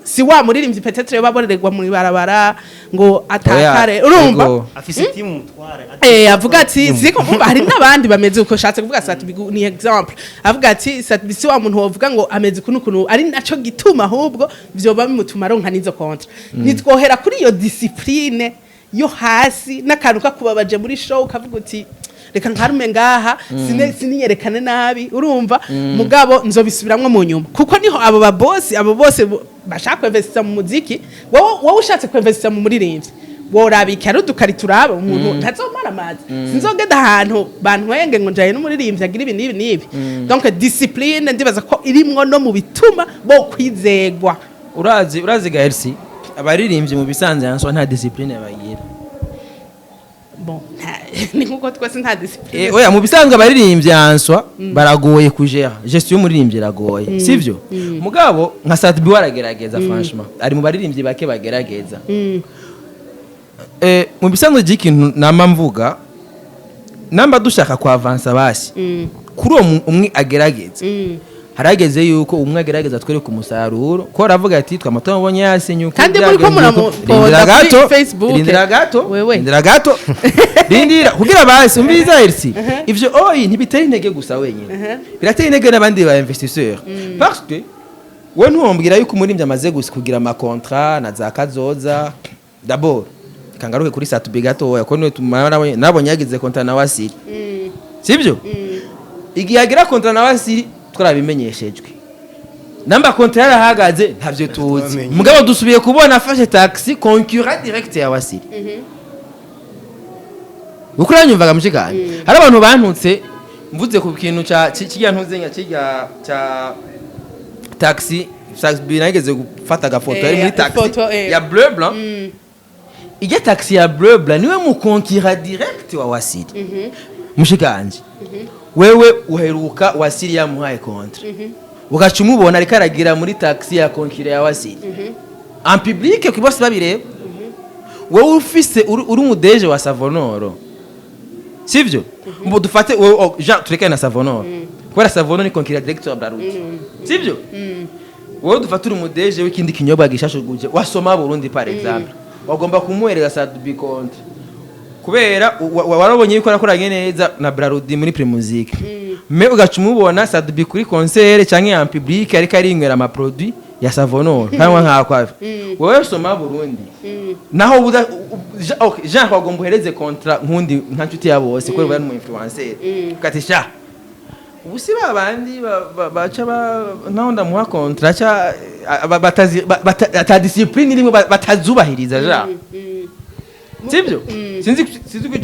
si wa muririmbyi peut-être baborerwa mu barabara ngo atakare urumva Ego. afise timu mutware avuga ati ziko umva hari n'abandi bameze uko shatse kuvuga Satbi ni example avuga ati Satbi si wa muntu wovuga ngo ameze kuno ari naco gituma ahubwo vyoba bimutuma ronka nizo kontra nitwohera kuri iyo discipline yo hasi n'akantu kakubabaje muri show kavuga uti reka nkarume ngaha siniyerekane nabi urumva mugabo nzobisubiramwe mu nyuma kuko niho abo bose bashaka kwinvestisa mu muziki wowe ushatse kwinvestisa mu muririmbyi worabika ari udukari turaba umuntu ntazomara amazi sinzogenda ahantu bantwenge ngo njaye n'umuririmbyi agira ibi n'ibi donc discipline ndibaza ko irimwo no mu bituma bo kwizegwa urazi ga Elsie abaririmbyi mu bisanzwe yanswa nta discipline bagira bon ni nkuko twese nta discipline oya mu bisanzwe abaririmbyi yanswa baragoye kujera gestion y'umuririmbyi iragoye sivyo mugabo nka Satbi waragerageza franchement ari mu baririmbyi bake bagerageza mu bisanzwe ikintu nama mvuga namba dushaka kwa avansa basi kuri uwo umwe agerageza harageze yuko umwe agerageza twereka umusaruro ko aravuga ati twamato mubonye yasenyuka kandi muri ko muramupoda kuri Facebook rindira gato rindira kugira basi umbiza Elsie ivyo ntibitera intege gusa wenyine biratera intege n'abandi ba investisseurs parce que we ntumbwira yuko umurimbyi amaze gusa kugira ama contrat na za kazoza d'abord kangaruke kuri Satbi gato yako nabonye yagize contrat na Wasiri sibyo igihe agira contrat na Wasiri twarabimenyeshejwe namba contrat yarahagaze ntavyo tuzi mugabo dusubiye kubona afashe taxi concurrent direct ya Wasiri ukuranyumvaga mushikanye hari abantu bantutse mvuze ku kintu kijya ntuzenya cya taxi Satbi nageze gufata gafoto yari muri taxi ya bleu blanc ije taxi ya bleu blanc niwe mu concurrent direct wa Wasiri mushikanje wewe uheruka Wasiri yamuhaye kontra ugaca umubona ariko aragira muri taxi ya concurrent ya Wasiri en public ko bose babireba wewe ufise uri umudeje wa Savonoro sivyo mbo dufate wewe Jean tureke na Savonoro kubera Savonoro ni concurrent direct wa Brarudi sivyo wewe dufate uri umudeje w'ikindi kinyobwa gishashuguje wasoma Burundi par exemple wagomba kumuhereza Satbi kontra kubera warabonye yuko arakoranye neza na Brarudi muri Primusic me ugaca umubona Satbi kuri concert canke en public ariko arinywera ama produit ya Savonoro kanwa nkakwa wewe soma Burundi naho Jean wagomba uhereze kontra nkundi nka nshuti ya bose kubera bari mu influencer ukatisha ubusi babandi baca naho ndamuha kontra cha bata discipline irimo batazubahiriza ja sibyo sinzi kwijyo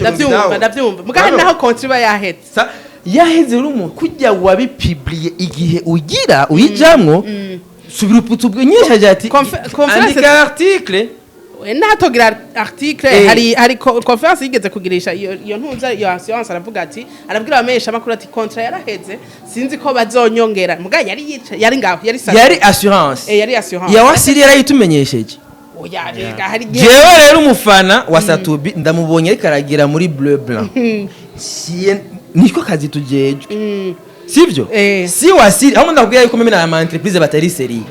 ndavyumva mugabo naho kontra yahetse yaheze rumu kujya wabipublier igihe ugira uyijamwo subira uputubwe nyinshi ati andika article natogira article hari conference yigeze kugirisha iyo ntuza iyo assurance aravuga ati arabwira abamesha makuru ati contrat yaraheze sinzi ko bazonyongera mugabo yari ngaho yari assurance yari assurance ya Wasiri yarayitumenyesheje jewe rero umufana wa Satbi ndamubonye ariko aragira muri bleu blanc niko kazi tujejwe sivyo si Wasiri aho ndakubwira yuko meme na ama entreprise batari seri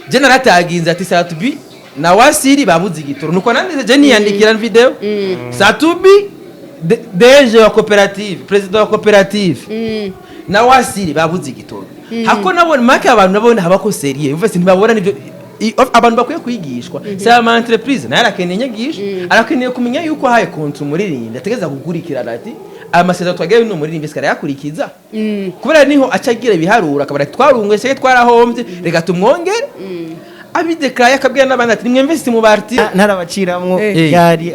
je narataginze ati Satbi na Wasiri babuze igitoro nuko nandeze je niyandikira video Satbi DG wa cooperative president wa cooperative na Wasiri babuze igitoro hako nabone make abantu nabone habako serie uvuze ntibabona nivyo abantu bakwiye kwigishwa c'est ama entreprise na yarakeneye nyigisho arakeneye kumenya yuko haye kontu muririnda ategeza kugurikirana ati amasezerano twagaye no muririnda sikara yakurikiza kubera niho acagira biharura akabara twarungwe sege twarahombye reka tumwongere abideclare akabwira n'abandi ati nimwe invest mu barti ntarabaciramwo Eh. yari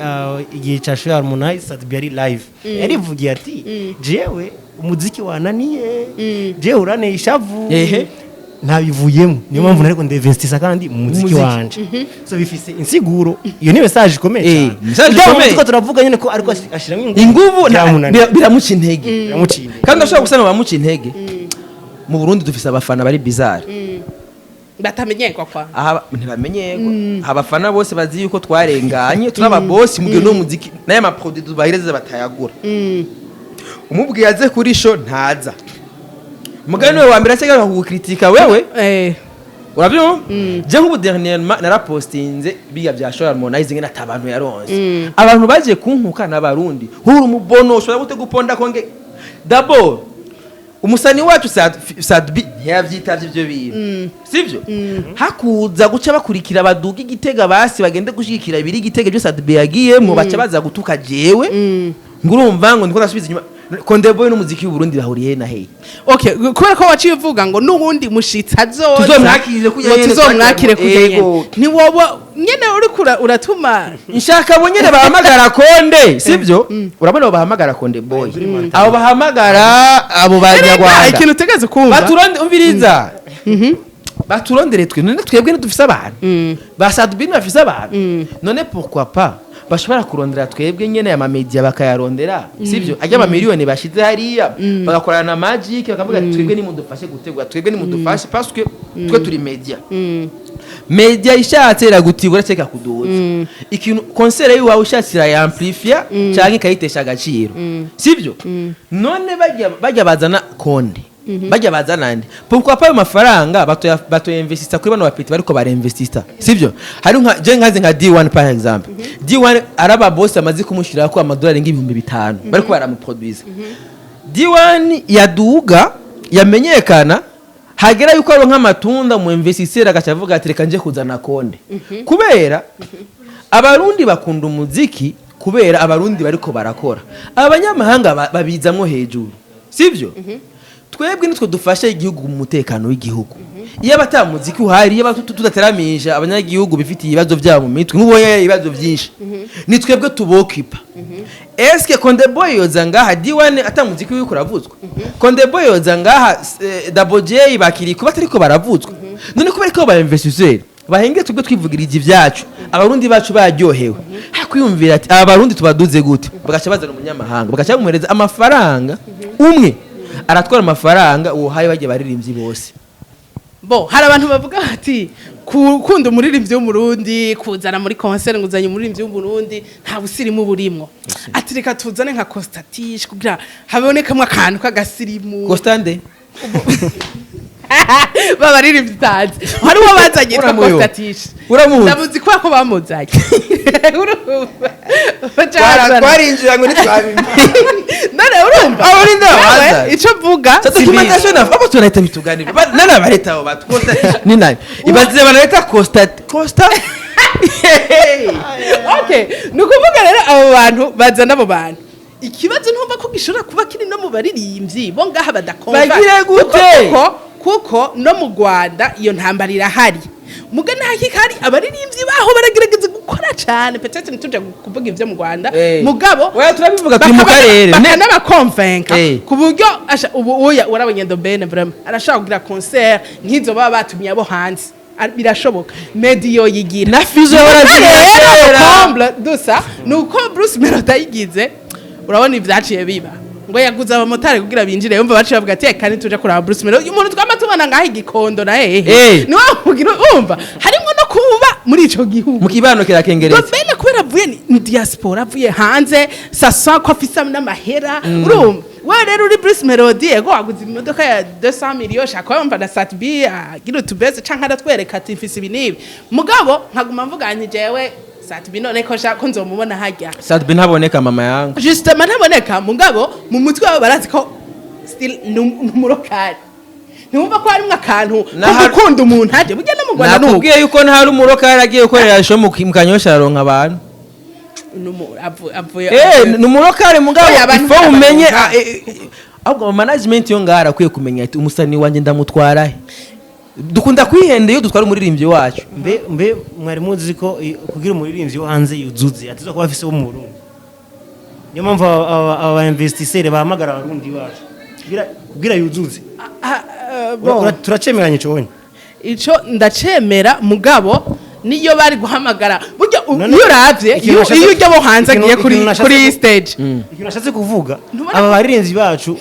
igihe ca Show Harmonize Sadbi yari live yarivugiye ati jewe umuziki wananiye jewe uraneye ishavu Ehe. ntabivuyemo niyo mpamvu nariko ndinvestisa kandi mu muziki Muziki. wanje so bifise insiguro iyo ni message ikomeye Eh, cyane message Kugira ngo ikomeye. turiko turavuga nyene ko ariko ashiramo inguvu biramunanira. biramuca intege Biramuca intege. kandi ashobora gusana bamuca intege mu Burundi dufise abafana bari bizarre batamenyekwa kwa aha ntibamenyerwa abafana bose bazi yuko twarenganye turaba boss mu gihe no muziki naye ama produit dubahereza batayagura umubwiye aze kuri show ntaza mugani we wa mbere cyangwa kugukritika wewe urabyumva je nk'ubu dernièrement narapostinze biga bya Show Harmonize ngena atabantu yaronse abantu baje kunkuka n'abarundi huru umubono ushobora gute guponda konge d'abord umusani wacu Sadbi ntiyavyitavye ivyo bintu sivyo hakuza guca bakurikira baduga igitega basi bagende gushikira biri igitega byo Sadbi yagiyemwo baca baza gutuka jewe ngurumva ngo ndiko nasubiza inyuma Kondeboy n'umuziki w'u Burundi bahuriye na hey okay kubera ko waciye uvuga ngo nubundi mushitsa zoza tuzomwakirire kujya nyene tuzomwakire kujya nyene ni wowe nyene uri uratuma nshaka bo nyene bahamagara Konde sivyo urabona abo bahamagara Kondeboy abo bahamagara abo banyarwanda ikintu utegeze kumva baturonde umviriza baturondere twe none twebwe dufise abantu basadubini bafise abantu none pourquoi pas bashobora kurondera twebwe nyene ya media bakayarondera sivyo ajya ama miliyoni bashize hariya bagakorana na Magic bakavuga ati twebwe nimudufashe gutegura twebwe nimudufashe parce que twe turi media media ishatse iragutibura cyeka kuduza ikintu concert yiwawe ishatse ya amplifier cyangwa ikayitesha agaciro sivyo none bajya bazana Konde bajya bazana ndi pourquoi pas amafaranga bato investissa kuri bano bapiti bariko barinvestista sivyo hari nka je nkaze nka D1 par exemple D1 araba boss amazi kumushira ko amadolari ng'ibihumbi 5 bariko baramuproduce D1 yaduga yamenyekana hagera yuko ari nk'amatunda mu investisseur agacavuga ati reka nje kuzana Konde kubera abarundi bakunda umuziki kubera abarundi bariko barakora abanyamahanga babizamwo hejuru sivyo twebwe nitwe dufasha igihugu mu mutekano w'igihugu iyo abatamuziki uhari iyo tudateramisha abanyagihugu bifitiye ibibazo byabo mu mitwe nk'ubonye ibibazo byinshi ni twebwe tubokipa eske Kondeboy yoza ngaha D1 atamuziki wiko ravuzwa Kondeboy yoza ngaha Double J bakiri kuba tariko baravuzwa none kubera ko ba investisseur bahenge twebwe twivugirije ibyacu abarundi bacu baryohewe hakwiyumvira ati abarundi tubaduze gute bagaca bazana umunyamahanga bagaca bamuhereza amafaranga umwe aratwara amafaranga uhaye bagiye baririmbyi bose bo hari abantu bavuga ati kukunda umuririmbyi w'umurundi kuzana muri concert nguzanye umuririmbyi w'umurundi nta busirimu burimwo ati reka tuzane nka Constatish kugira habonekamwe akantu k'agasirimu Constande babaririmbyi tazi hari uwo bazanye yitwa Constatish ndabuzi ko bamuzanye twarinjira ngo nitwabimye none urumva abo ni ndabaza ico vuga documentation abo tunahita bituganira nana bareta abo batwota ni nani ibazize banaleta Costa okay nukuvuga rero abo bantu bazana abo bantu ikibazo ntumva ko gishobora kuba kiri no mu baririmbyi bo ngaha badakomba bagire gute kuko no mu Rwanda iyo ntambara irahari mugana hakikari abaririmbyi baho baragerageza gukora cyane peut-être ntuje kuvuga ivyo mu Rwanda mugabo oya turabivuga turi mu karere n'abakonvenka ku buryo ubu oya urabonye Dobene vraiment arashaka kugira concert nkizo baba batumye abo hanze birashoboka medio yigira na fizo barazira dusa nuko Bruce Melody yigize urabona ivyaciye biba ngo yaguza abamotari kugira binjire yumva baciye bavuga ati kandi tuje kuraba Bruce Melody umuntu twamatubana ngaho igikondo na hehe ni wavugira umva harimo no kuba muri ico gihugu mu kibano kirakengereza Dobene kubera avuye ni diaspora avuye hanze sasa ko afisa n'amahera urumva we rero uri Bruce Melody ego waguze imodoka ya 200 millions shaka yumva na Sadbi agira utubeze canka aratwereka ati mfise ibinibi mugabo nkaguma mvuga nti jewe Sadbi none ko shaka nzomubona hajya Sadbi ntaboneka mama yangu justement ntaboneka mugabo mu mutwe wabo barazi ko still numurokari ntumva ko harimo akantu gukunda umuntu aje burya no mu Rwanda nuko nakubwiye yuko ntari umurokari agiye gukorera show mu kanyosha aronka abantu numurokari mugabo ifo umenye ahubwo management yo ngara akwiye kumenya ati umusani wanje ndamutwara he dukunda kwihenda iyo dutwara umuririmbyi wacu mbe mwari muzi ko kugira umuririmbyi wo hanze yuzuze atizwa kuba afise wo mu Burundi niyo mpamvu aba investisseurs bahamagara abarundi bacu kugira yuzuze turacemeranye cyo ico ndacemera mugabo niyo bari guhamagara burya iyo uravye iyo ujya bo hanze agiye kuri stage ikintu nashatse kuvuga aba baririmbyi bacu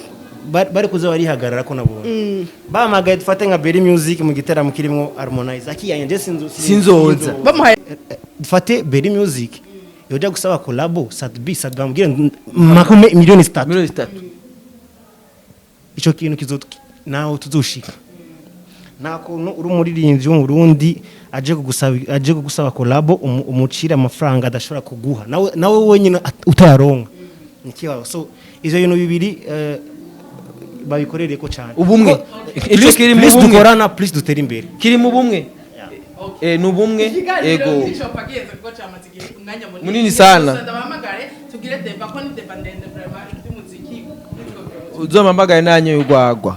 bari kuza barihagarara ko nabonye bahamagaye dufate nka Berry Music mu gitaramo kirimo Harmonize akiyanye je sinzoza bamuhaye dufate Berry Music yoja gusaba collabo Sadbi bamubwira makome miliyoni 3 ico kintu nawe tuzoshika nta kuntu uri umuririmbyi wo mu Burundi aje kugusaba collabo umucira amafaranga adashobora kuguha nawe wenyine utayaronka nikibazo so izo bintu bibiri babikorereye ko cyane ubumwe ico kiri mu bumwe dukorana please dutera imbere kiri mu bumwe n'ubumwe ego munini sana uzomamagaye nanyo y'ugwagwa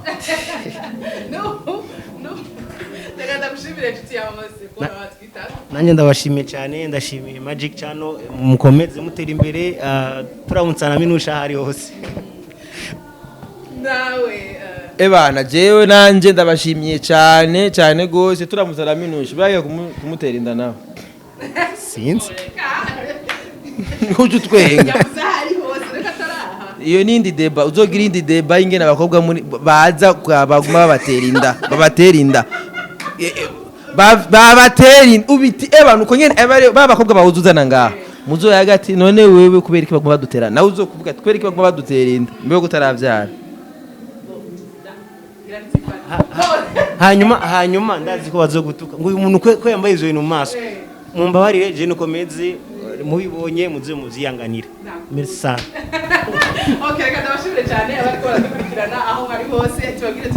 nanjye ndabashimiye cyane ndashimiye Magic Channel mukomeze mutera imbere turamutsana minusha hari hose nawe ebana jewe nanje ndabashimiye cyane cyane gose turamutsana minusha baye kumutera inda nawe sinzi uje twenga iyo nindi deba uzogira indi deba ingene abakobwa baza baguma babatera inda babateri ubiti abantu uko nyene babakobwa bawuzuzana ngaha muzo yagati none wewe kubera iki baguma badutera nawe uzokuvuga kubera iki baguma badutera inda mbe gutaravyara hanyuma ndazi ko bazogutuka ngo uyu muntu ko yambaye izo bintu mu maso mumbabarire je nukomeze mubibonye muze muziyanganira merci sana okay kada bashimire cyane abariko baradukurikirana aho bari hose tubabwire